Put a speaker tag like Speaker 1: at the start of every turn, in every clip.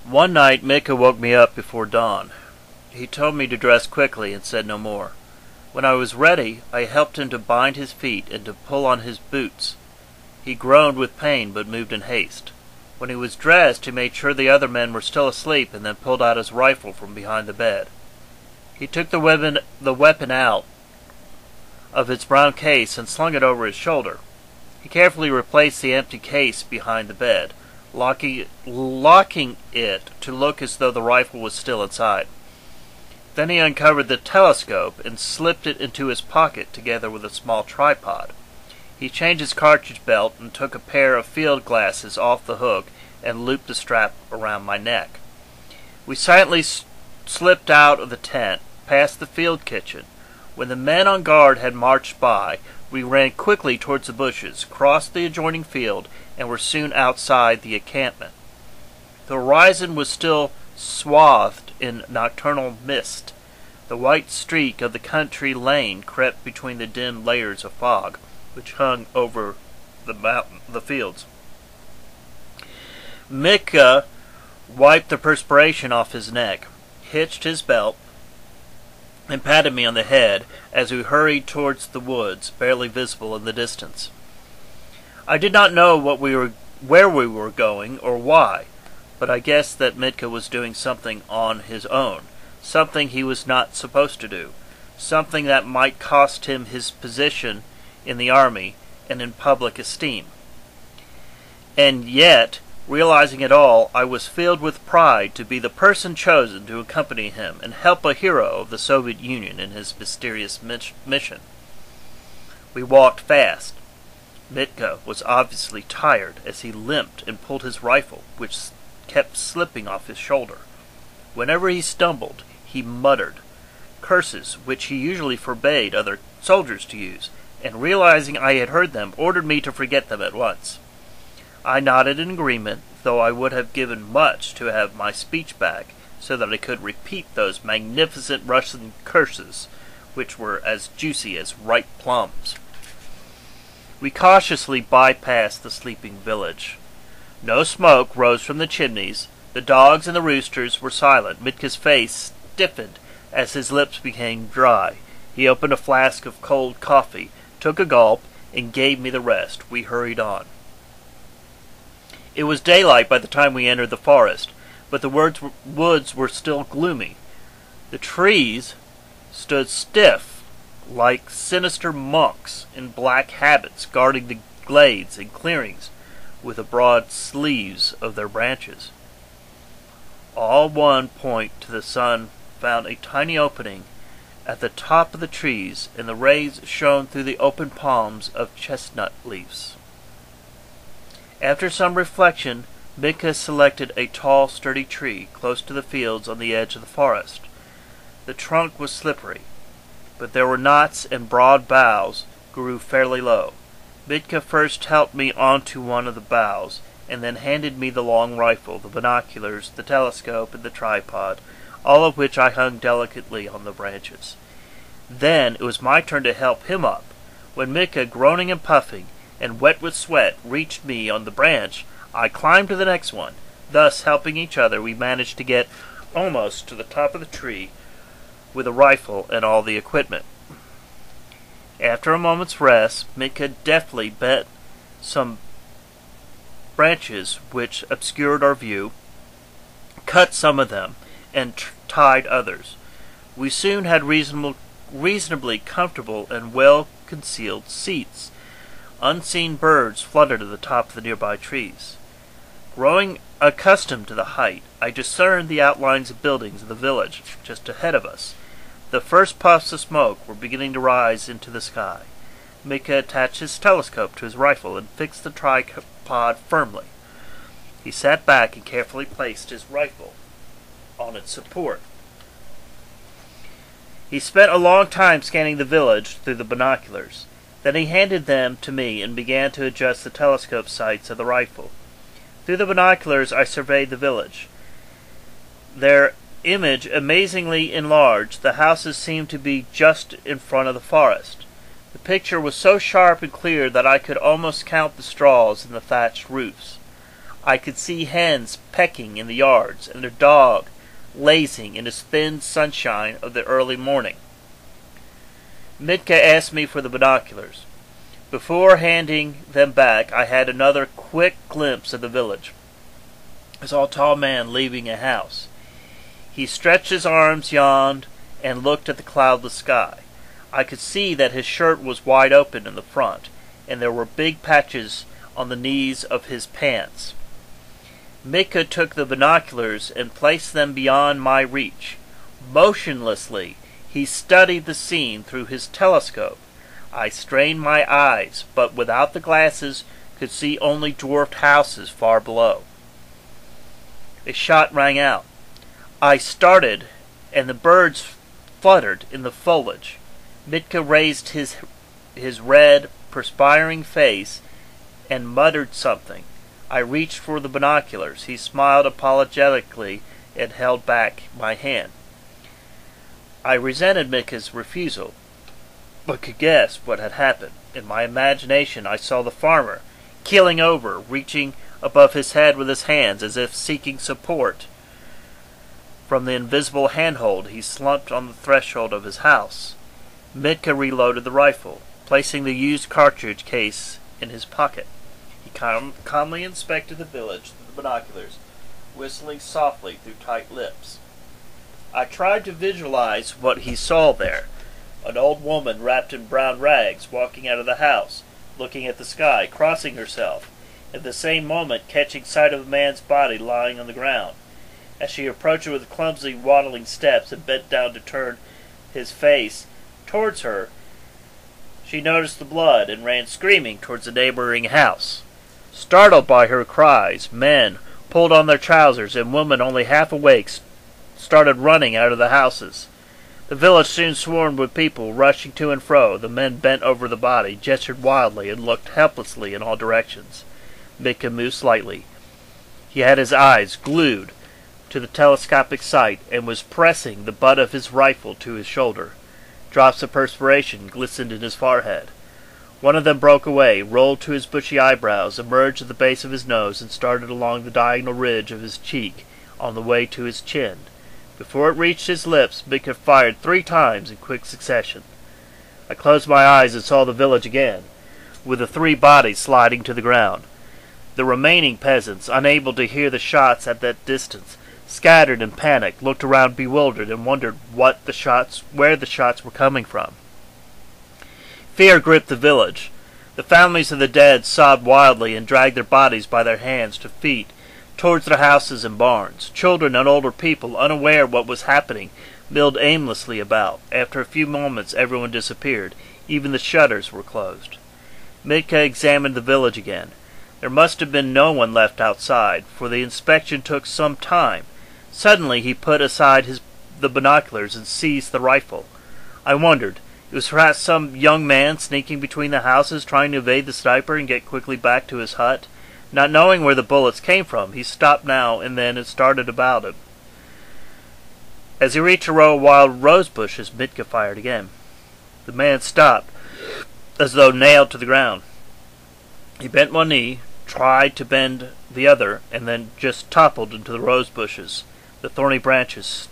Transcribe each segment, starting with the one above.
Speaker 1: One night Mika woke me up before dawn. He told me to dress quickly and said no more. When I was ready, I helped him to bind his feet and to pull on his boots. He groaned with pain but moved in haste. When he was dressed, he made sure the other men were still asleep and then pulled out his rifle from behind the bed. He took the weapon out of its brown case and slung it over his shoulder. He carefully replaced the empty case behind the bed, locking it to look as though the rifle was still inside. Then he uncovered the telescope and slipped it into his pocket together with a small tripod. He changed his cartridge belt and took a pair of field glasses off the hook and looped the strap around my neck. We silently slipped out of the tent, past the field kitchen. When the men on guard had marched by, we ran quickly towards the bushes, crossed the adjoining field, and were soon outside the encampment. The horizon was still swathed in nocturnal mist. The white streak of the country lane crept between the dim layers of fog, which hung over the fields. Mika wiped the perspiration off his neck, hitched his belt, and patted me on the head as we hurried towards the woods, barely visible in the distance. I did not know where we were going or why, but I guessed that Mitka was doing something on his own, something he was not supposed to do, something that might cost him his position in the army and in public esteem. And yet, realizing it all, I was filled with pride to be the person chosen to accompany him and help a hero of the Soviet Union in his mysterious mission. We walked fast. Mitka was obviously tired as he limped and pulled his rifle, which kept slipping off his shoulder. Whenever he stumbled, he muttered curses which he usually forbade other soldiers to use, and realizing I had heard them, ordered me to forget them at once. I nodded in agreement, though I would have given much to have my speech back, so that I could repeat those magnificent Russian curses, which were as juicy as ripe plums. We cautiously bypassed the sleeping village. No smoke rose from the chimneys. The dogs and the roosters were silent. Mitka's face stiffened as his lips became dry. He opened a flask of cold coffee, took a gulp, and gave me the rest. We hurried on. It was daylight by the time we entered the forest, but the woods were still gloomy. The trees stood stiff, like sinister monks in black habits, guarding the glades and clearings with the broad sleeves of their branches. All one point to the sun found a tiny opening at the top of the trees, and the rays shone through the open palms of chestnut leaves. After some reflection, Mitka selected a tall, sturdy tree close to the fields on the edge of the forest. The trunk was slippery, but there were knots and broad boughs grew fairly low. Mitka first helped me onto one of the boughs, and then handed me the long rifle, the binoculars, the telescope, and the tripod, all of which I hung delicately on the branches. Then it was my turn to help him up. When Mitka, groaning and puffing, and wet with sweat, reached me on the branch, I climbed to the next one. Thus, helping each other, we managed to get almost to the top of the tree with a rifle and all the equipment. After a moment's rest, Mitka deftly bent some branches which obscured our view, cut some of them, and tied others. We soon had reasonably comfortable and well-concealed seats. Unseen birds fluttered at the top of the nearby trees. Growing accustomed to the height, I discerned the outlines of buildings in the village just ahead of us. The first puffs of smoke were beginning to rise into the sky. Mitka attached his telescope to his rifle and fixed the tripod firmly. He sat back and carefully placed his rifle on its support. He spent a long time scanning the village through the binoculars. Then he handed them to me and began to adjust the telescope sights of the rifle. Through the binoculars I surveyed the village. Their image amazingly enlarged, the houses seemed to be just in front of the forest. The picture was so sharp and clear that I could almost count the straws in the thatched roofs. I could see hens pecking in the yards, and their dog lazing in the thin sunshine of the early morning. Mitka asked me for the binoculars. Before handing them back, I had another quick glimpse of the village. I saw a tall man leaving a house. He stretched his arms, yawned, and looked at the cloudless sky. I could see that his shirt was wide open in the front, and there were big patches on the knees of his pants. Mitka took the binoculars and placed them beyond my reach. Motionlessly, he studied the scene through his telescope. I strained my eyes, but without the glasses could see only dwarfed houses far below. A shot rang out. I started, and the birds fluttered in the foliage. Mitka raised his red, perspiring face and muttered something. I reached for the binoculars. He smiled apologetically and held back my hand. I resented Mitka's refusal, but could guess what had happened. In my imagination, I saw the farmer keeling over, reaching above his head with his hands as if seeking support from the invisible handhold. He slumped on the threshold of his house. Mitka reloaded the rifle, placing the used cartridge case in his pocket. He calmly inspected the village through the binoculars, whistling softly through tight lips. I tried to visualize what he saw there. An old woman wrapped in brown rags walking out of the house, looking at the sky, crossing herself, at the same moment catching sight of a man's body lying on the ground. As she approached it with clumsy waddling steps and bent down to turn his face towards her, she noticed the blood and ran screaming towards the neighboring house. Startled by her cries, men pulled on their trousers, and women only half awake started running out of the houses. The village soon swarmed with people, rushing to and fro. The men bent over the body, gestured wildly, and looked helplessly in all directions. Mitka moved slightly. He had his eyes glued to the telescopic sight, and was pressing the butt of his rifle to his shoulder. Drops of perspiration glistened in his forehead. One of them broke away, rolled to his bushy eyebrows, emerged at the base of his nose, and started along the diagonal ridge of his cheek on the way to his chin. Before it reached his lips, Mitka fired 3 times in quick succession. I closed my eyes and saw the village again, with the 3 bodies sliding to the ground. The remaining peasants, unable to hear the shots at that distance, scattered in panic, looked around bewildered, and wondered where the shots were coming from. Fear gripped the village. The families of the dead sobbed wildly and dragged their bodies by their hands to feet towards their houses and barns. Children and older people, unaware what was happening, milled aimlessly about. After a few moments everyone disappeared. Even the shutters were closed. Mitka examined the village again. There must have been no one left outside, for the inspection took some time. Suddenly he put aside the binoculars and seized the rifle. I wondered. It was perhaps some young man sneaking between the houses, trying to evade the sniper and get quickly back to his hut. Not knowing where the bullets came from, he stopped now and then and started about him. As he reached a row of wild rose bushes, Mitka fired again. The man stopped, as though nailed to the ground. He bent one knee, tried to bend the other, and then just toppled into the rose bushes. The thorny branches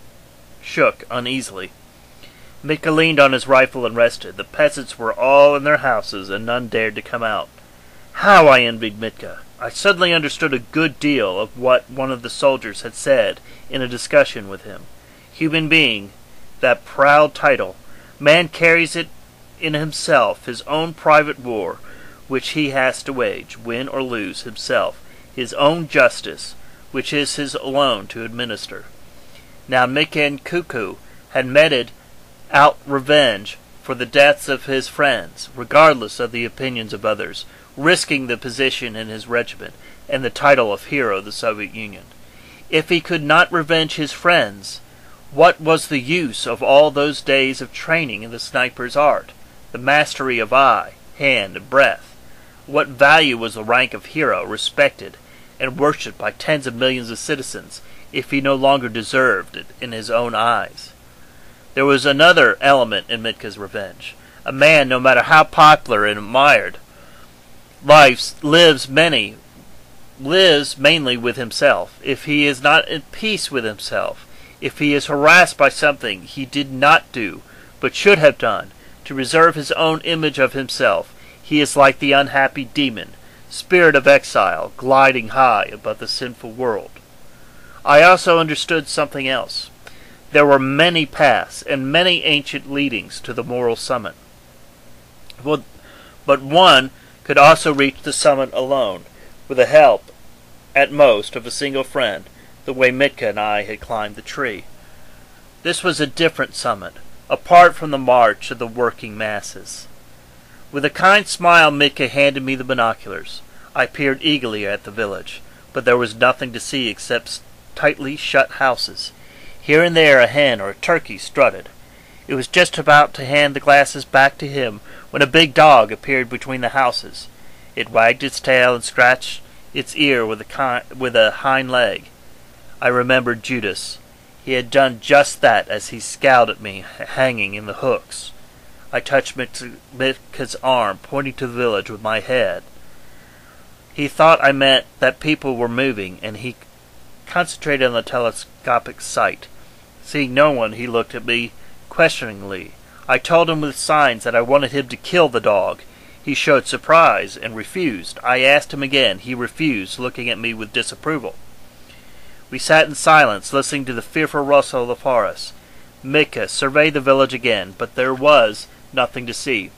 Speaker 1: shook uneasily. Mitka leaned on his rifle and rested. The peasants were all in their houses, and none dared to come out. How I envied Mitka! I suddenly understood a good deal of what one of the soldiers had said in a discussion with him. Human being, that proud title. Man carries it in himself, his own private war, which he has to wage, win or lose, himself, his own justice, which is his alone to administer. Now Mikan Kuku had meted out revenge for the deaths of his friends, regardless of the opinions of others, risking the position in his regiment and the title of hero of the Soviet Union. If he could not revenge his friends, what was the use of all those days of training in the sniper's art, the mastery of eye, hand, and breath? What value was the rank of hero, respected and worshipped by tens of millions of citizens, if he no longer deserved it in his own eyes? There was another element in Mitka's revenge. A man, no matter how popular and admired, lives many lives mainly with himself, if he is not at peace with himself, if he is harassed by something he did not do, but should have done, to reserve his own image of himself, he is like the unhappy demon, spirit of exile, gliding high above the sinful world. I also understood something else. There were many paths and many ancient leadings to the moral summit. But one could also reach the summit alone, with the help, at most, of a single friend, the way Mitka and I had climbed the tree. This was a different summit, apart from the march of the working masses. With a kind smile, Mitka handed me the binoculars. I peered eagerly at the village, but there was nothing to see except tightly shut houses. Here and there a hen or a turkey strutted. It was just about to hand the glasses back to him when a big dog appeared between the houses. It wagged its tail and scratched its ear with a hind leg. I remembered Judas. He had done just that as he scowled at me, hanging in the hooks. I touched Mitka's arm, pointing to the village with my head. He thought I meant that people were moving, and he concentrated on the telescopic sight. Seeing no one, he looked at me questioningly. I told him with signs that I wanted him to kill the dog. He showed surprise and refused. I asked him again. He refused, looking at me with disapproval. We sat in silence, listening to the fearful rustle of the forest. Mitka surveyed the village again, but there was nothing to see.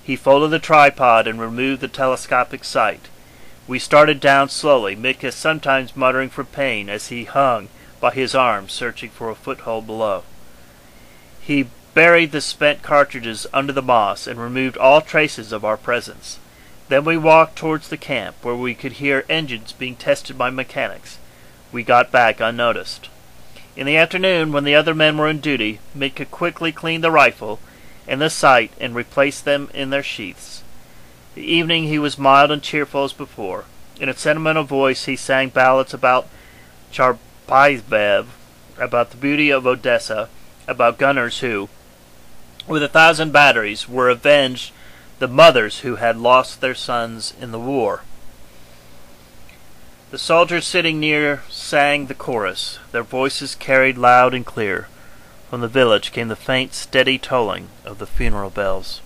Speaker 1: He folded the tripod and removed the telescopic sight. We started down slowly, Mitka sometimes muttering for pain as he hung by his arms, searching for a foothold below. He buried the spent cartridges under the moss and removed all traces of our presence. Then we walked towards the camp, where we could hear engines being tested by mechanics. We got back unnoticed. In the afternoon, when the other men were on duty, Mitka quickly cleaned the rifle and the sight and replaced them in their sheaths. The evening he was mild and cheerful as before. In a sentimental voice he sang ballads about Charpaizev, about the beauty of Odessa, about gunners who, with 1,000 batteries, were avenged the mothers who had lost their sons in the war. The soldiers sitting near sang the chorus. Their voices carried loud and clear. From the village came the faint, steady tolling of the funeral bells.